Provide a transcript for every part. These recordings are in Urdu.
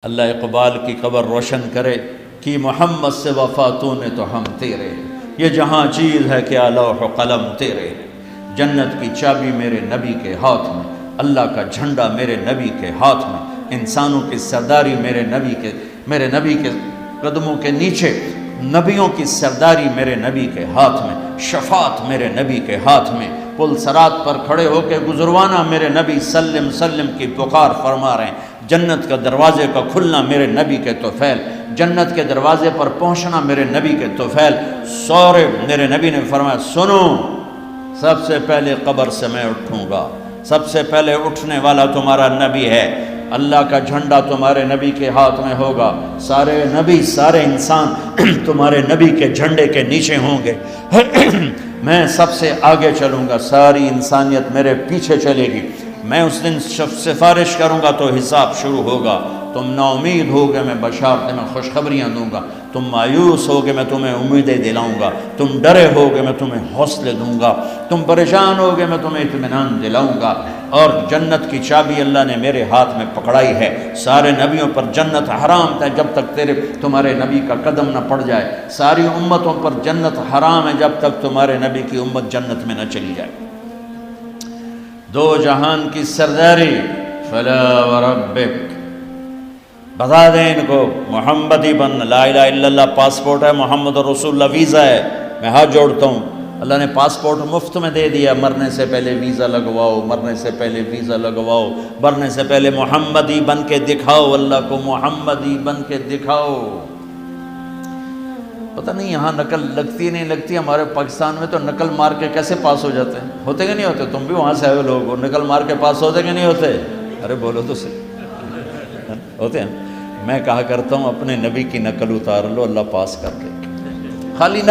اللہ اقبال کی قبر روشن کرے کہ محمد سے وفاتوں نے تو ہم تیرے، یہ جہاں چیز ہے کیا لوح و قلم تیرے، جنت کی چابی میرے نبی کے ہاتھ میں، اللہ کا جھنڈا میرے نبی کے ہاتھ میں، انسانوں کی سرداری میرے نبی کے قدموں کے نیچے، نبیوں کی سرداری میرے نبی کے ہاتھ میں، شفاعت میرے نبی کے ہاتھ میں، پل صراط پر کھڑے ہو کے گزروانا میرے نبی سلم سلم کی پکار فرما رہے ہیں، جنت کا دروازے کا کھلنا میرے نبی کے طفیل، جنت کے دروازے پر پہنچنا میرے نبی کے طفیل، سورے میرے نبی نے فرمایا سنو، سب سے پہلے قبر سے میں اٹھوں گا، سب سے پہلے اٹھنے والا تمہارا نبی ہے، اللہ کا جھنڈا تمہارے نبی کے ہاتھ میں ہوگا، سارے نبی سارے انسان تمہارے نبی کے جھنڈے کے نیچے ہوں گے، میں سب سے آگے چلوں گا، ساری انسانیت میرے پیچھے چلے گی، میں اس دن سفارش کروں گا تو حساب شروع ہوگا، تم نا امید ہوگے میں بشارت میں خوشخبریاں دوں گا، تم مایوس ہوگے میں تمہیں امیدیں دلاؤں گا، تم ڈرے ہوگے میں تمہیں حوصلے دوں گا، تم پریشان ہوگے میں تمہیں اطمینان دلاؤں گا، اور جنت کی چابی اللہ نے میرے ہاتھ میں پکڑائی ہے، سارے نبیوں پر جنت حرام ہے جب تک تمہارے نبی کا قدم نہ پڑ جائے، ساری امتوں پر جنت حرام ہے جب تک تمہارے نبی کی امت جنت میں نہ چلی جائے، دو جہان کی سرداری، فلا وربک، بتا دیں ان کو محمدی بن، لا الہ الا اللہ پاسپورٹ ہے، محمد رسول اللہ ویزا ہے، میں ہاتھ جوڑتا ہوں، اللہ نے پاسپورٹ مفت میں دے دیا، مرنے سے پہلے ویزا لگواؤ، مرنے سے پہلے ویزا لگواؤ، مرنے سے پہلے محمدی بن کے دکھاؤ، اللہ کو محمدی بن کے دکھاؤ۔ پتہ نہیں یہاں نقل لگتی نہیں لگتی، ہمارے پاکستان میں تو نقل مار کے کیسے پاس ہو جاتے ہیں، ہوتے کہ نہیں ہوتے؟ تم بھی وہاں سے آئے لوگ ہو، نقل مار کے پاس ہوتے کہ نہیں ہوتے؟ ارے بولو تو صحیح، ہوتے ہیں۔ میں کہا کرتا ہوں اپنے نبی کی نقل اتار لو، اللہ پاس کر دے، خالی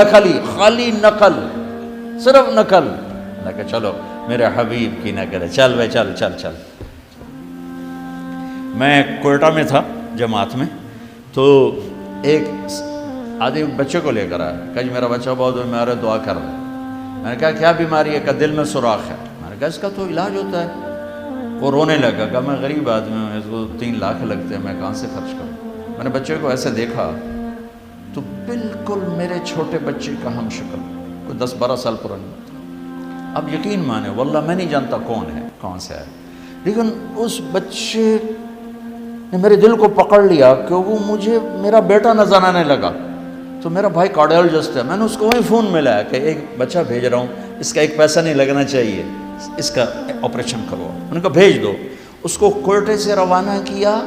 نقل، صرف نقل، اللہ کہ چلو میرے حبیب کی نقل ہے، چل بھائی چل۔ میں کوئٹہ میں تھا جماعت میں، تو ایک آدمی بچے کو لے کر آیا، کہا جی میرا بچہ بہت بیمار ہے، دعا کر رہا ہے۔ میں نے کہا کیا بیماری ہے؟ کہ دل میں سوراخ ہے۔ میں نے کہا اس کا تو علاج ہوتا ہے۔ وہ رونے لگا، کہا میں غریب آدمی ہوں، اس کو 3 لاکھ لگتے ہیں، میں کہاں سے خرچ کروں؟ میں نے بچے کو ایسے دیکھا تو بالکل میرے چھوٹے بچے کا ہم شکل، کوئی 10-12 سال پرانی۔ اب یقین مانے واللہ میں نہیں جانتا کون ہے، کہاں سے ہے، لیکن اس بچے نے میرے دل کو پکڑ لیا کہ وہ مجھے میرا بیٹا نظر آنے لگا۔ تو میرا بھائی کارڈیالوجسٹ ہے، میں نے اس کو وہیں فون ملایا کہ ایک بچہ بھیج رہا ہوں، اس کا 1 پیسہ نہیں لگنا چاہیے، اس کا آپریشن کرو، ان کو بھیج دو۔ اس کو کوئٹے سے روانہ کیا،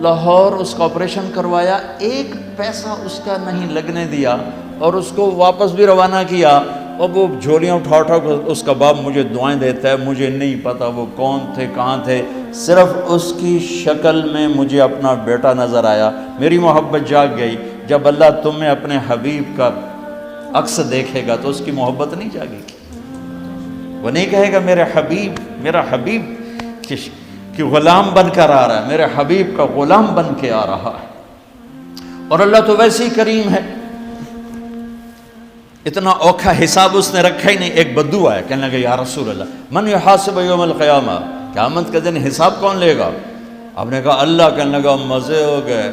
لاہور اس کا آپریشن کروایا، 1 پیسہ اس کا نہیں لگنے دیا، اور اس کو واپس بھی روانہ کیا، اور وہ جھولیاں اٹھا اس کا باپ مجھے دعائیں دیتا ہے، مجھے نہیں پتا وہ کون تھے کہاں تھے، صرف اس کی شکل میں مجھے اپنا بیٹا نظر آیا، میری محبت جاگ گئی۔ جب اللہ تمہیں اپنے حبیب کا عکس دیکھے گا تو اس کی محبت نہیں جاگے گی، وہ نہیں کہے گا میرا حبیب کہ غلام بن کر آ رہا ہے، میرے حبیب کا غلام بن کے آ رہا ہے۔ اور اللہ تو ویسے ہی کریم ہے، اتنا اوکھا حساب اس نے رکھا ہی نہیں۔ ایک بدو آیا، کہنے لگا یا رسول اللہ من یحاسب یوم القیامہ، قیامت کے دن حساب کون لے گا؟ آپ نے کہا اللہ۔ کہنے لگا مزے ہو گئے،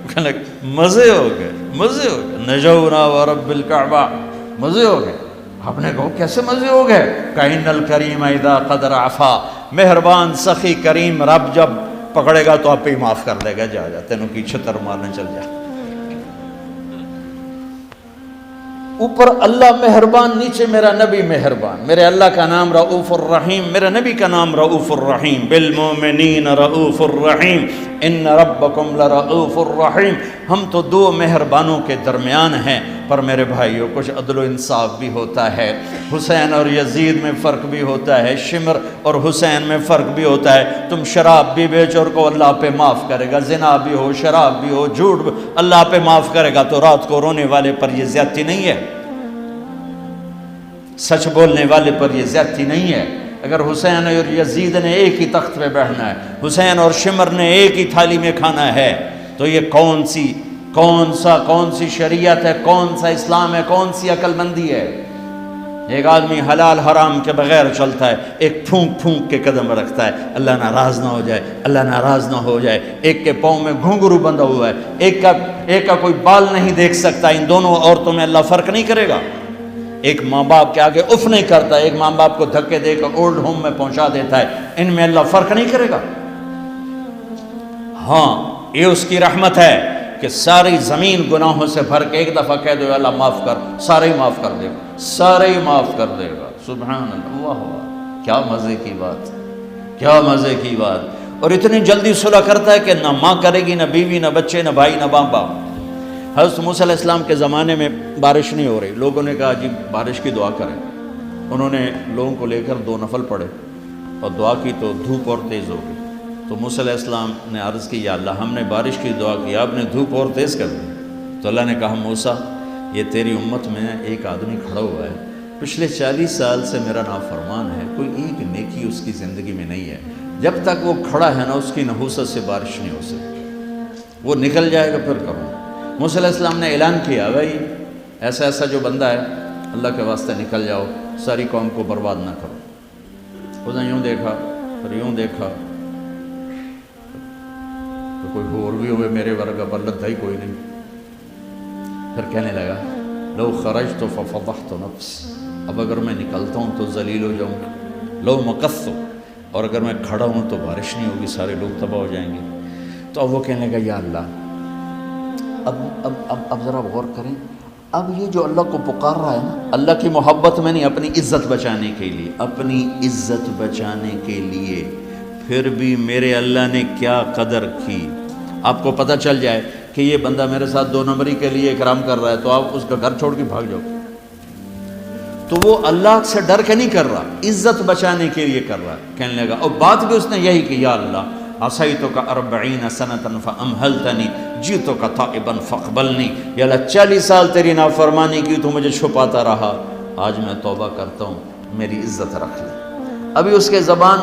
کہنے لگا مزے ہو گئے، نجونا ورب الکعبہ، مزے ہو گئے۔ آپ نے کہا کیسے مزے ہو گئے؟ کہ ان الکریم اذا قدر عفا، مہربان سخی کریم رب جب پکڑے گا تو آپ پہ معاف کر دے گا، جا تینوں کی چھتر مارنے چل جا۔ اوپر اللہ مہربان، نیچے میرا نبی مہربان، میرے اللہ کا نام رؤوف الرحیم، میرے نبی کا نام رؤوف الرحیم، بالمؤمنین رؤوف الرحیم، ان ربکم لرؤوف الرحیم۔ ہم تو 2 مہربانوں کے درمیان ہیں، پر میرے بھائیوں کچھ عدل و انصاف بھی ہوتا ہے، حسین اور یزید میں فرق بھی ہوتا ہے، شمر اور حسین میں فرق بھی ہوتا ہے۔ تم شراب بھی بیچو اور کو اللہ پہ معاف کرے گا، زنا بھی ہو، شراب بھی ہو، جھوٹ بھی اللہ پہ معاف کرے گا، تو رات کو رونے والے پر یہ زیادتی نہیں ہے، سچ بولنے والے پر یہ زیادتی نہیں ہے۔ اگر حسین اور یزید نے ایک ہی تخت پہ بیٹھنا ہے، حسین اور شمر نے ایک ہی تھالی میں کھانا ہے، تو یہ کون سی شریعت ہے، کون سا اسلام ہے، کون سی عقل مندی ہے؟ ایک آدمی حلال حرام کے بغیر چلتا ہے، ایک پھونک پھونک کے قدم رکھتا ہے، اللہ ناراض نہ ہو جائے، اللہ ناراض نہ ہو جائے۔ ایک کے پاؤں میں گھنگرو بندھا ہوا ہے، ایک کا کوئی بال نہیں دیکھ سکتا۔ ان دونوں عورتوں میں اللہ فرق نہیں کرے گا۔ ایک ماں باپ کے آگے اف نہیں کرتا، ایک ماں باپ کو دھکے دے کر اولڈ ہوم میں پہنچا دیتا ہے، ان میں اللہ فرق نہیں کرے گا۔ ہاں، یہ اس کی رحمت ہے کہ ساری زمین گناہوں سے بھر کے ایک دفعہ کہہ دو اللہ معاف کر، سارے ہی معاف کر دے گا، سارے ہی معاف کر دے گا۔ سبحان اللہ، واہ، کیا مزے کی بات، کیا مزے کی بات۔ اور اتنی جلدی صلح کرتا ہے کہ نہ ماں کرے گی، نہ بیوی، نہ بچے، نہ بھائی، نہ باپ باپ۔ حضرت موسیٰ علیہ السلام کے زمانے میں بارش نہیں ہو رہی، لوگوں نے کہا جی بارش کی دعا کریں۔ انہوں نے لوگوں کو لے کر 2 نفل پڑھے اور دعا کی تو دھوپ اور تیز ہو گئی۔ تو موسیٰ علیہ السلام نے عرض کی یا اللہ ہم نے بارش کی دعا کی، آپ نے دھوپ اور تیز کر دی۔ تو اللہ نے کہا موسیٰ یہ تیری امت میں ایک آدمی کھڑا ہوا ہے، پچھلے 40 سال سے میرا نافرمان ہے، کوئی ایک نیکی اس کی زندگی میں نہیں ہے، جب تک وہ کھڑا ہے نا اس کی نحوست سے بارش نہیں ہو سکتی، وہ نکل جائے گا پھر کروں۔ موسیٰ علیہ السلام نے اعلان کیا بھائی ایسا ایسا جو بندہ ہے اللہ کے واسطے نکل جاؤ، ساری قوم کو برباد نہ کرو۔ اس نے یوں دیکھا پھر یوں دیکھا تو کوئی اور بھی ہوئے میرے ورگا، پر لدھا ہی کوئی نہیں۔ پھر کہنے لگا لو خرجت ففضحت نفس، اب اگر میں نکلتا ہوں تو ذلیل ہو جاؤں گا، لو مکثت، اور اگر میں کھڑا ہوں تو بارش نہیں ہوگی، سارے لوگ تباہ ہو جائیں گے۔ تو اب وہ کہنے لگا یا اللہ اب ذرا غور کریں، اب یہ جو اللہ کو پکار رہا ہے نا، اللہ کی محبت میں نہیں، اپنی عزت بچانے کے لیے، اپنی عزت بچانے کے لیے، پھر بھی میرے اللہ نے کیا قدر کی۔ آپ کو پتہ چل جائے کہ یہ بندہ میرے ساتھ 2 نمبری کے لیے اکرام کر رہا ہے تو آپ اس کا گھر چھوڑ کے بھاگ جاؤ۔ تو وہ اللہ سے ڈر کے نہیں کر رہا، عزت بچانے کے لیے کر رہا ہے۔ کہنے لگا اور بات بھی اس نے یہی کی یا اللہ عصیتک 40 سنۃ فامہلتنی جئتک تائبا فاقبلنی، یا اللہ 40 سال تیری نافرمانی کی تو مجھے چھپاتا رہا، آج میں توبہ کرتا ہوں، میری عزت رکھ لے۔ ابھی اس کے زبان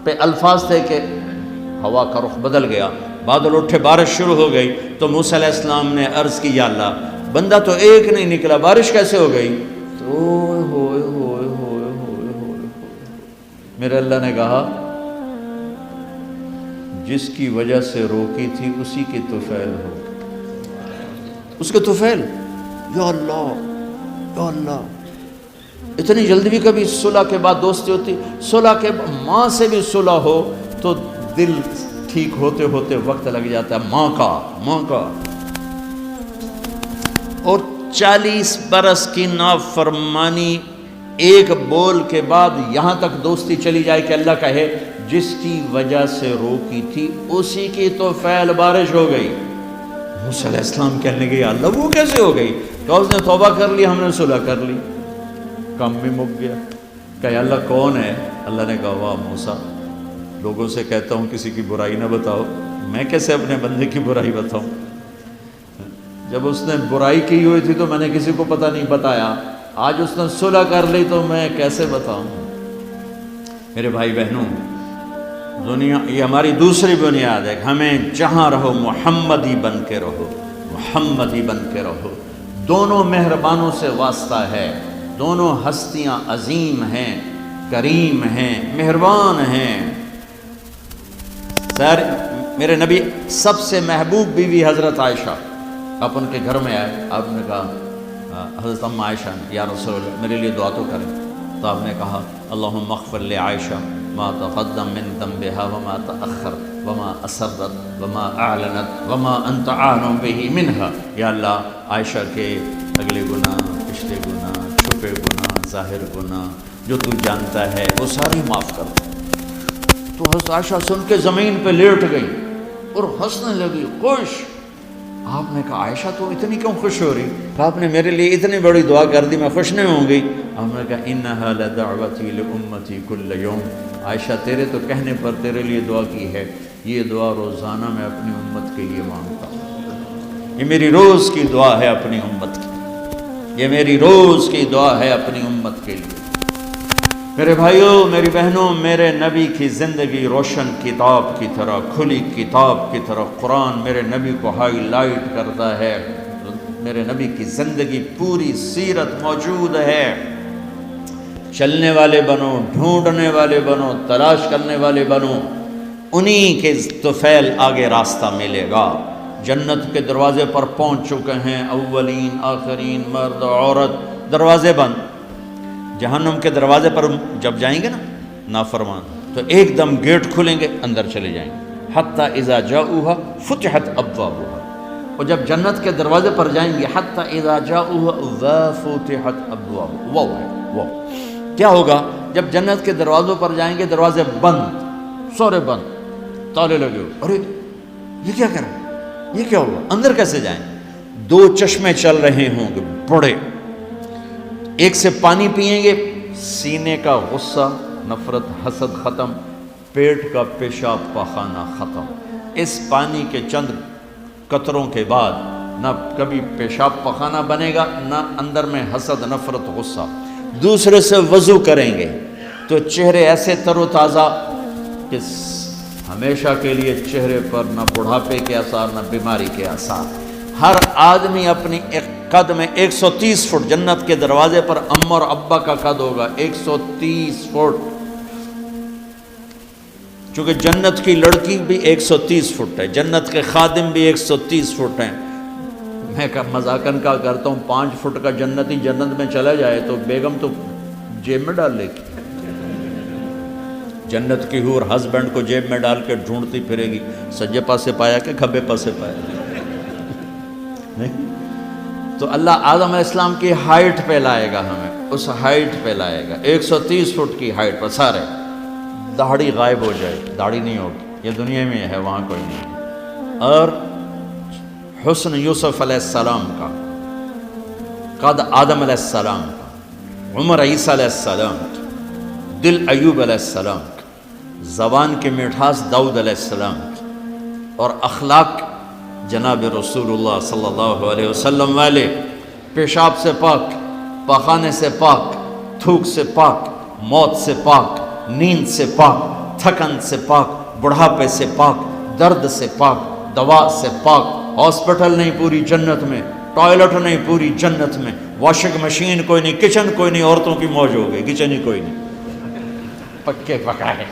پہ الفاظ تھے کہ ہوا کا رخ بدل گیا، بادل اٹھے، بارش شروع ہو گئی۔ تو موسیٰ علیہ السلام نے عرض کی یا اللہ بندہ تو ایک نہیں نکلا، بارش کیسے ہو گئی؟ تو ہوئے ہوئے ہوئے ہوئے ہوئے میرے اللہ نے کہا جس کی وجہ سے روکی تھی اسی کی طفیل ہو، اس کے طفیل۔ یا اللہ یا اللہ، اتنی جلدی بھی کبھی صلح کے بعد دوستی ہوتی؟ صلح کے ماں سے بھی صلح ہو تو دل ٹھیک ہوتے ہوتے وقت لگ جاتا ہے، ماں کا۔ اور 40 برس کی نافرمانی ایک بول کے بعد یہاں تک دوستی چلی جائے کہ اللہ کہے جس کی وجہ سے روکی تھی اسی کی تو فعل بارش ہو گئی۔ موسیٰ علیہ السلام کہنے لگے یا اللہ وہ کیسے ہو گئی؟ کہ اس نے توبہ کر لی، ہم نے صلح کر لی، کام بھی مک گیا۔ کہ اللہ کون ہے؟ اللہ نے کہا واہ موسیٰ، لوگوں سے کہتا ہوں کسی کی برائی نہ بتاؤ، میں کیسے اپنے بندے کی برائی بتاؤں؟ جب اس نے برائی کی ہوئی تھی تو میں نے کسی کو پتہ نہیں بتایا، آج اس نے صلح کر لی تو میں کیسے بتاؤں؟ میرے بھائی بہنوں، دنیا یہ ہماری دوسری بنیاد ہے، ہمیں جہاں رہو محمدی بن کے رہو، محمدی بن کے رہو۔ دونوں مہربانوں سے واسطہ ہے، دونوں ہستیاں عظیم ہیں، کریم ہیں، مہربان ہیں۔ سر میرے نبی سب سے محبوب بیوی حضرت عائشہ، آپ ان کے گھر میں آئے، آپ نے کہا حضرت ام عائشہ یا رسول اللہ میرے لیے دعا تو کریں۔ تو آپ نے کہا اللہم اغفر لعائشہ ما تقدم من ذنبها وما تأخر وما اسرت وما اعلنت وما انت عالم به منها، یا اللہ عائشہ کے اگلے گناہ، پچھلے گناہ، چھپے گناہ، ظاہر گناہ جو تو جانتا ہے وہ ساری معاف کر دے۔ تو حضرت عائشہ سن کے زمین پہ لیٹ گئی اور ہنسنے لگی، خوش۔ آپ نے کہا عائشہ تو اتنی کیوں خوش ہو رہی؟ آپ نے میرے لیے اتنی بڑی دعا کر دی، میں خوش نہیں ہوں گی؟ آپ نے کہا انہا لدعوتی لامتی کل یوم، عائشہ تیرے تو کہنے پر تیرے لیے دعا کی ہے، یہ دعا روزانہ میں اپنی امت کے لیے مانگتا ہوں، یہ میری روز کی دعا ہے اپنی امت کی، یہ میری روز کی دعا ہے اپنی امت کے لیے۔ میرے بھائیوں، میری بہنوں، میرے نبی کی زندگی روشن کتاب کی طرح، کھلی کتاب کی طرح قرآن میرے نبی کو ہائی لائٹ کرتا ہے۔ میرے نبی کی زندگی پوری سیرت موجود ہے۔ چلنے والے بنو، ڈھونڈنے والے بنو، تلاش کرنے والے بنو، انہی کے طفیل آگے راستہ ملے گا۔ جنت کے دروازے پر پہنچ چکے ہیں، اولین آخرین، مرد عورت، دروازے بند۔ جہنم کے دروازے پر جب جائیں گے نا نافرمان، تو ایک دم گیٹ کھلیں گے، اندر چلے جائیں گے۔ حتی اذا جاؤوها فتحت ابوابها، اور جب جنت کے دروازے پر جائیں گے، حتی اذا جاؤوها وفتحت ابوابها، وہ ہے وہ کیا ہوگا جب جنت کے دروازوں پر جائیں گے، دروازے بند، سورے بند، تالے لگے ہوئے، ارے یہ کیا کر رہے ہیں، یہ کیا ہوا، اندر کیسے جائیں؟ دو چشمے چل رہے ہوں گے بڑے، ایک سے پانی پئیں گے، سینے کا غصہ، نفرت، حسد ختم، پیٹ کا پیشاب پاخانہ ختم۔ اس پانی کے چند قطروں کے بعد نہ کبھی پیشاب پاخانہ بنے گا، نہ اندر میں حسد، نفرت، غصہ۔ دوسرے سے وضو کریں گے تو چہرے ایسے تر و تازہ کہ ہمیشہ کے لیے چہرے پر نہ بڑھاپے کے آثار، نہ بیماری کے آثار۔ ہر آدمی اپنی ایک قد میں 130 فٹ، جنت کے دروازے پر اماں اور ابا کا قد ہوگا 130 فٹ، چونکہ جنت کی لڑکی بھی 130 فٹ ہے، جنت کے خادم بھی 130 فٹ ہیں۔ میں مذاقن کا کرتا ہوں 5 فٹ کا جنتی جنت میں چلا جائے تو بیگم تو جیب میں ڈال لے گی، جنت کی حور ہسبینڈ کو جیب میں ڈال کے ڈھونڈتی پھرے گی، سجے پاسے پایا کہ کھبے پاسے پایا، نہیں؟ تو اللہ آدم علیہ السلام کی ہائٹ پہ لائے گا ہمیں، اس ہائٹ پہ لائے گا 130 فٹ کی ہائٹ پر، سارے داڑھی غائب ہو جائے، داڑھی نہیں ہوگی، یہ دنیا میں ہے، وہاں کوئی نہیں ہے۔ اور حسن یوسف علیہ السلام کا، قد آدم علیہ السلام کا، عمر عیسیٰ علیہ السلام کی، دل ایوب علیہ السلام کی، زبان کی مٹھاس داؤد علیہ السلام کی، اور اخلاق جناب رسول اللہ صلی اللہ علیہ وسلم والے، پیشاب سے پاک، پاخانے سے پاک، تھوک سے پاک، موت سے پاک، نیند سے پاک، تھکن سے پاک، بڑھاپے سے پاک، درد سے پاک، دوا سے پاک۔ ہاسپٹل نہیں پوری جنت میں، ٹوائلٹ نہیں پوری جنت میں، واشنگ مشین کوئی نہیں، کچن کوئی نہیں، عورتوں کی موج ہو گئی، کچن ہی کوئی نہیں، پکے پکائے،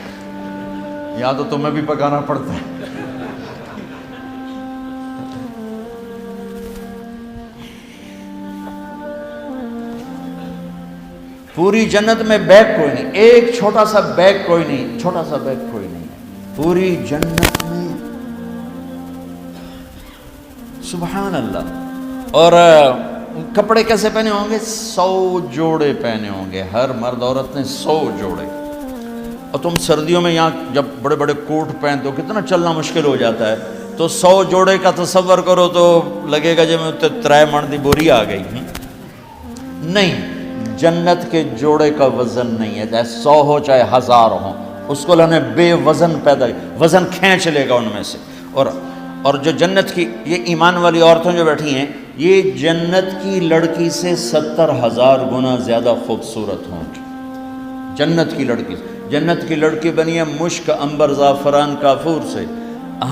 یا تو تمہیں بھی پکانا پڑتا ہے۔ پوری جنت میں بیگ کوئی نہیں، ایک چھوٹا سا بیگ کوئی نہیں، چھوٹا سا بیگ کوئی نہیں پوری جنت میں، سبحان اللہ۔ اور کپڑے کیسے پہنے ہوں گے؟ 100 جوڑے پہنے ہوں گے، ہر مرد عورت نے 100 جوڑے۔ اور تم سردیوں میں یہاں جب بڑے بڑے کوٹ پہنتے ہو کتنا چلنا مشکل ہو جاتا ہے، تو 100 جوڑے کا تصور کرو تو لگے گا جب میں ترائے من دی بوری آ گئی۔ نہیں، جنت کے جوڑے کا وزن نہیں ہے، چاہے 100 ہو چاہے 1000 ہو، اس کو اللہ نے بے وزن پیدا، وزن کھینچ لے گا ان میں سے۔ اور جو جنت کی یہ ایمان والی عورتیں جو بیٹھی ہیں، یہ جنت کی لڑکی سے 70,000 گنا زیادہ خوبصورت ہوں گی۔ جنت کی لڑکی، جنت کی لڑکی بنی ہے مشک، عنبر، زعفران، کافور سے،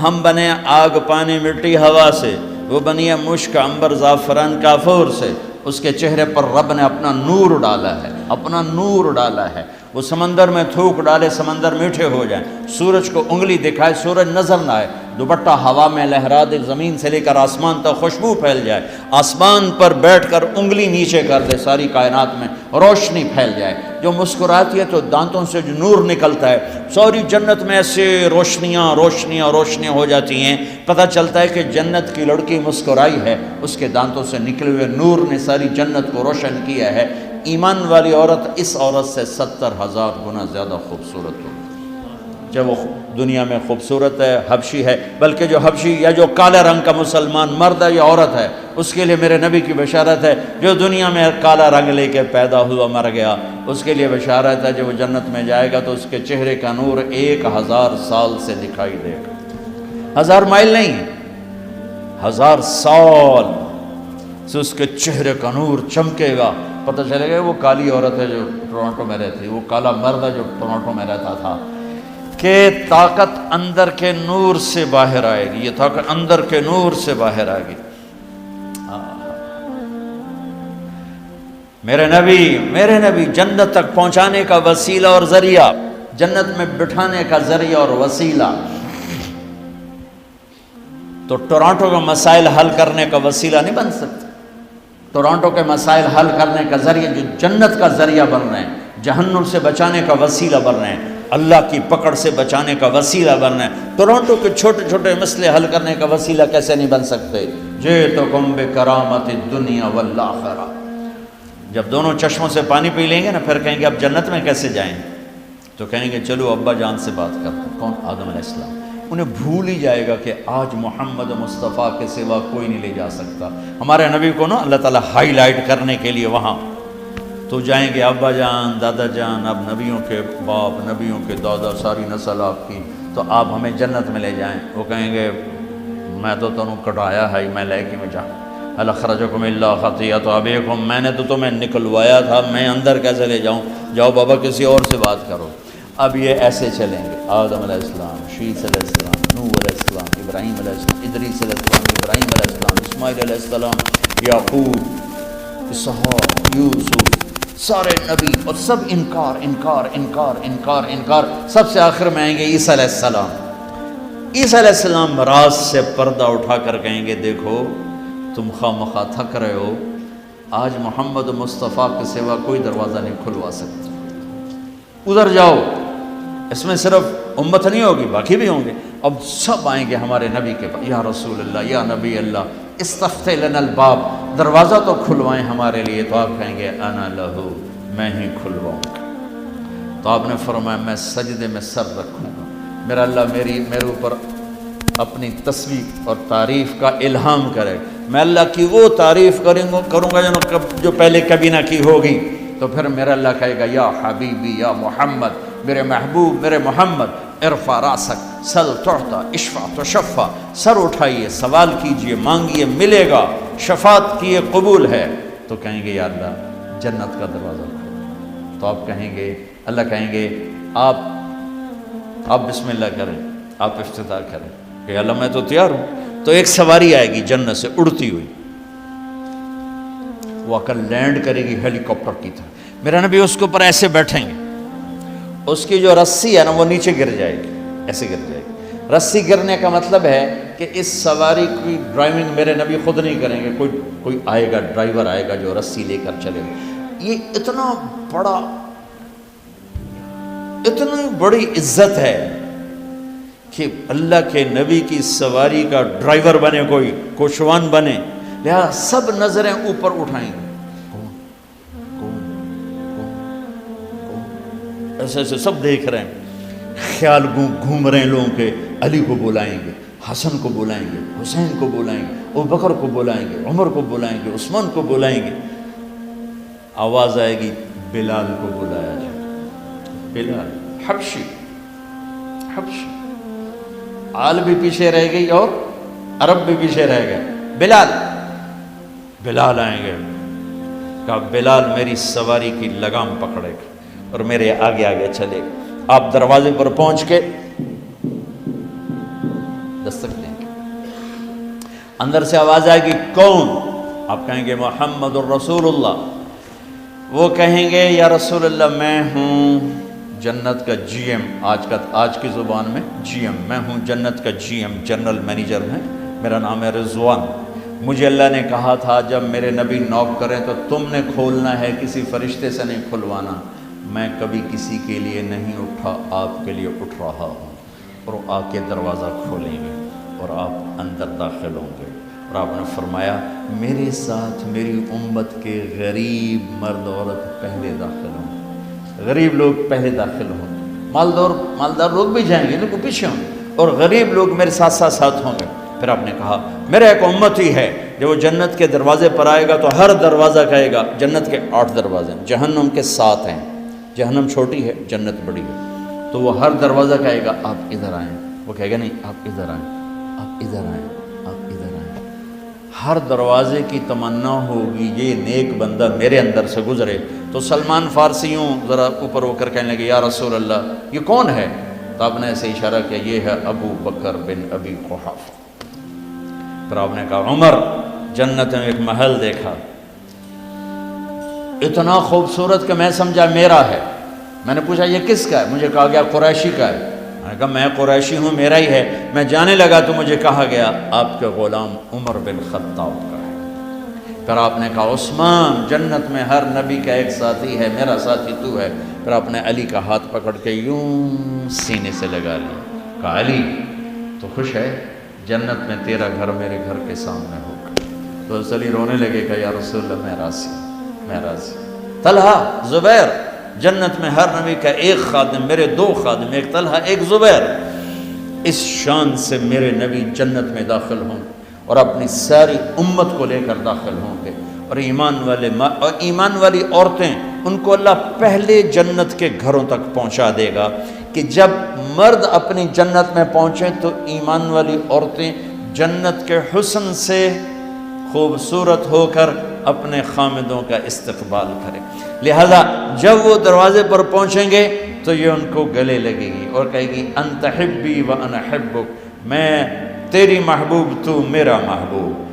ہم بنے آگ، پانی، مٹی، ہوا سے، وہ بنی ہے مشک، عنبر، زعفران، کافور سے۔ اس کے چہرے پر رب نے اپنا نور ڈالا ہے، اپنا نور ڈالا ہے۔ وہ سمندر میں تھوک ڈالے، سمندر میٹھے ہو جائیں، سورج کو انگلی دکھائے، سورج نظر نہ آئے، دوپٹہ ہوا میں لہرا دے، زمین سے لے کر آسمان تک خوشبو پھیل جائے، آسمان پر بیٹھ کر انگلی نیچے کر دے، ساری کائنات میں روشنی پھیل جائے، جو مسکراتی ہے تو دانتوں سے جو نور نکلتا ہے، ساری جنت میں ایسے روشنیاں روشنیاں روشنیاں ہو جاتی ہیں، پتہ چلتا ہے کہ جنت کی لڑکی مسکرائی ہے، اس کے دانتوں سے نکلے ہوئے نور نے ساری جنت کو روشن کیا ہے۔ ایمان والی عورت اس عورت سے 70,000 گنا زیادہ خوبصورت ہوگی، جب وہ دنیا میں خوبصورت ہے، حبشی ہے، بلکہ جو حبشی یا جو کالے رنگ کا مسلمان مرد ہے یا عورت ہے، اس کے لیے میرے نبی کی بشارت ہے، جو دنیا میں کالا رنگ لے کے پیدا ہوا مر گیا، اس کے لیے بشارت ہے، جب وہ جنت میں جائے گا تو اس کے چہرے کا نور 1000 سال سے دکھائی دے گا، 1000 مائل نہیں، 1000 سال سے اس کے چہرے کا نور چمکے گا، پتہ چلے گا وہ کالی عورت ہے جو ٹورانٹو میں رہتی، وہ کالا مرد ہے جو ٹورانٹو میں رہتا تھا، کہ طاقت اندر کے نور سے باہر آئے گی، یہ طاقت اندر کے نور سے باہر آئے گی۔ میرے نبی جنت تک پہنچانے کا وسیلہ اور ذریعہ، جنت میں بٹھانے کا ذریعہ اور وسیلہ۔ تو ٹورانٹو کا مسائل حل کرنے کا وسیلہ نہیں بن سکتا، ٹورانٹو کے مسائل حل کرنے کا ذریعہ جو جنت کا ذریعہ بن رہے ہیں، جہنم سے بچانے کا وسیلہ بن رہے ہیں، اللہ کی پکڑ سے بچانے کا وسیلہ بن رہے ہیں، ٹورانٹو کے چھوٹے چھوٹے مسئلے حل کرنے کا وسیلہ کیسے نہیں بن سکتے؟ جئتکم بکرامت الدنیا والآخرہ۔ جب دونوں چشموں سے پانی پی لیں گے نا، پھر کہیں گے اب جنت میں کیسے جائیں؟ تو کہیں گے چلو ابا جان سے بات کرتے ہیں۔ کون؟ آدم علیہ السلام۔ انہیں بھول ہی جائے گا کہ آج محمد مصطفیٰ کے سوا کوئی نہیں لے جا سکتا۔ ہمارے نبی کو نا اللہ تعالیٰ ہائی لائٹ کرنے کے لیے وہاں تو جائیں گے، ابا جان، دادا جان، اب نبیوں کے باپ، نبیوں کے دادا، ساری نسل آپ کی، تو آپ ہمیں جنت میں لے جائیں۔ وہ کہیں گے میں تو تمہیں کٹایا ہے، میں لے کے میں جاؤں۔ هل اخرجکم الا خطیئۃ ابیکم، میں نے تو تمہیں نکلوایا تھا، میں اندر کیسے لے جاؤں؟ جاؤ بابا کسی اور سے بات کرو۔ اب یہ ایسے چلیں گے، آدم علیہ السلام، شیث علیہ السلام، نوح علیہ السلام، ابراہیم علیہ السلام، ادریس علیہ السلام، ابراہیم علیہ السلام، اسماعیل علیہ السلام، یعقوب، اسحاق، یوسف، سارے نبی، اور سب انکار انکار انکار انکار انکار، سب سے آخر میں آئیں گے عیسیٰ علیہ السلام۔ عیسیٰ علیہ السلام راز سے پردہ اٹھا کر کہیں گے دیکھو تم خواہ مخواہ تھک رہے ہو، آج محمد مصطفیٰ کے سوا کوئی دروازہ نہیں کھلوا سکتا، ادھر جاؤ۔ اس میں صرف امت نہیں ہوگی، باقی بھی ہوں گے۔ اب سب آئیں گے ہمارے نبی کے پاس، یا رسول اللہ، یا نبی اللہ، استفتح لنا الباب، دروازہ تو کھلوائیں ہمارے لیے۔ تو آپ کہیں گے انا لہو، میں ہی کھلواؤں گا۔ تو آپ نے فرمایا میں سجدے میں سر رکھوں گا، میرا اللہ میرے اوپر اپنی تصویر اور تعریف کا الہام کرے، میں اللہ کی وہ تعریف کروں گا جو پہلے کبھی نہ کی ہوگی۔ تو پھر میرا اللہ کہے گا یا حبیبی یا محمد، میرے محبوب میرے محمد، ارفع راسک سل تعطا اشفع تشفع، سر اٹھائیے، سوال کیجئے، مانگیے، ملے گا، شفاعت کیے قبول ہے۔ تو کہیں گے یا اللہ جنت کا دروازہ کھولو۔ تو آپ کہیں گے، اللہ کہیں گے آپ بسم اللہ کریں، آپ افتتاح کریں کہ اللہ میں تو تیار ہوں۔ تو ایک سواری آئے گی جنت سے اڑتی ہوئی، وہ کل لینڈ کرے گی ہیلی کاپٹر کی طرح، میرا نبی اس کے اوپر ایسے بیٹھیں گے، اس کی جو رسی ہے نا وہ نیچے گر جائے گی، ایسے گر جائے گی۔ رسی گرنے کا مطلب ہے کہ اس سواری کی ڈرائیونگ میرے نبی خود نہیں کریں گے، کوئی آئے گا، ڈرائیور آئے گا جو رسی لے کر چلے گا۔ یہ اتنی بڑی عزت ہے کہ اللہ کے نبی کی سواری کا ڈرائیور بنے، کوئی کوشوان بنے، لہذا سب نظریں اوپر اٹھائیں گے، ایسے ایسے سب دیکھ رہے ہیں، خیال گھوم رہے ہیں لوگوں کے، علی کو بلائیں گے، حسن کو بلائیں گے، حسین کو بلائیں گے، ابوبکر کو بلائیں گے، عمر کو بلائیں گے، عثمان کو بلائیں گے۔ آواز آئے گی بلال کو بلایا جائے، بلال حبشی، آل بھی پیچھے رہ گئی اور عرب بھی پیچھے رہ گئے، بلال آئیں گے، کہا بلال میری سواری کی لگام پکڑے گا اور میرے آگے آگے چلے گا۔ آپ دروازے پر پہنچ کے دستک دیں گے، اندر سے آواز آئے گی کون؟ آپ کہیں گے محمد الرسول اللہ۔ وہ کہیں گے یا رسول اللہ میں ہوں جنت کا جی ایم، آج کی زبان میں جی ایم، میں ہوں جنت کا جی ایم، جنرل مینیجر میں، میرا نام ہے رضوان۔ مجھے اللہ نے کہا تھا جب میرے نبی نوک کریں تو تم نے کھولنا ہے، کسی فرشتے سے نہیں کھلوانا۔ میں کبھی کسی کے لیے نہیں اٹھا، آپ کے لیے اٹھ رہا ہوں، اور آ کے دروازہ کھولیں گے اور آپ اندر داخل ہوں گے۔ اور آپ نے فرمایا میرے ساتھ میری امت کے غریب مرد عورت پہلے داخل ہوں، غریب لوگ پہلے داخل ہوں، مالدار لوگ بھی جائیں گے لیکن پیچھے ہوں گے، اور غریب لوگ میرے ساتھ ہوں گے۔ پھر آپ نے کہا میرا ایک امت ہی ہے جب وہ جنت کے دروازے پر آئے گا تو ہر دروازہ کہے گا، جنت کے 8 دروازے ہیں، جہنم کے 7 ہیں، جہنم چھوٹی ہے جنت بڑی ہے، تو وہ ہر دروازہ کہے گا آپ ادھر آئیں، وہ کہے گا نہیں آپ ادھر آئیں، آپ ادھر آئیں، آپ ادھر آئیں۔ ہر دروازے کی تمنا ہوگی یہ نیک بندہ میرے اندر سے گزرے۔ تو سلمان فارسیوں ذرا اوپر ہو کر کہنے لگے یا رسول اللہ یہ کون ہے؟ تو آپ نے ایسے اشارہ کیا یہ ہے ابو بکر بن ابی قحافہ۔ پھر آپ نے کہا عمر، جنت میں ایک محل دیکھا، اتنا خوبصورت کہ میں سمجھا میرا ہے۔ میں نے پوچھا یہ کس کا ہے؟ مجھے کہا گیا قریشی کا ہے۔ میں نے کہا میں قریشی ہوں، میرا ہی ہے۔ میں جانے لگا تو مجھے کہا گیا آپ کے غلام عمر بن خطاب کا ہے۔ پھر آپ نے کہا عثمان جنت میں ہر نبی کا ایک ساتھی ہے، میرا ساتھی تو ہے۔ پھر آپ نے علی کا ہاتھ پکڑ کے یوں سینے سے لگا لیا، کہا علی تو خوش ہے؟ جنت میں تیرا گھر میرے گھر کے سامنے ہوگا۔ تو علی رونے لگے کہ یا رسول اللہ میں راضی، میں راضی۔ طلحہ، زبیر، جنت میں ہر نبی کا ایک خادم، میرے دو خادم، ایک طلحہ ایک زبیر، اس شان سے میرے نبی جنت میں داخل ہوں اور اپنی ساری امت کو لے کر داخل ہوں گے۔ اور ایمان والی عورتیں ان کو اللہ پہلے جنت کے گھروں تک پہنچا دے گا کہ جب مرد اپنی جنت میں پہنچیں تو ایمان والی عورتیں جنت کے حسن سے خوبصورت ہو کر اپنے خامدوں کا استقبال کریں۔ لہذا جب وہ دروازے پر پہنچیں گے تو یہ ان کو گلے لگے گی اور کہے گی انت حبی و انا حبک، میں تیری محبوب تو میرا محبوب۔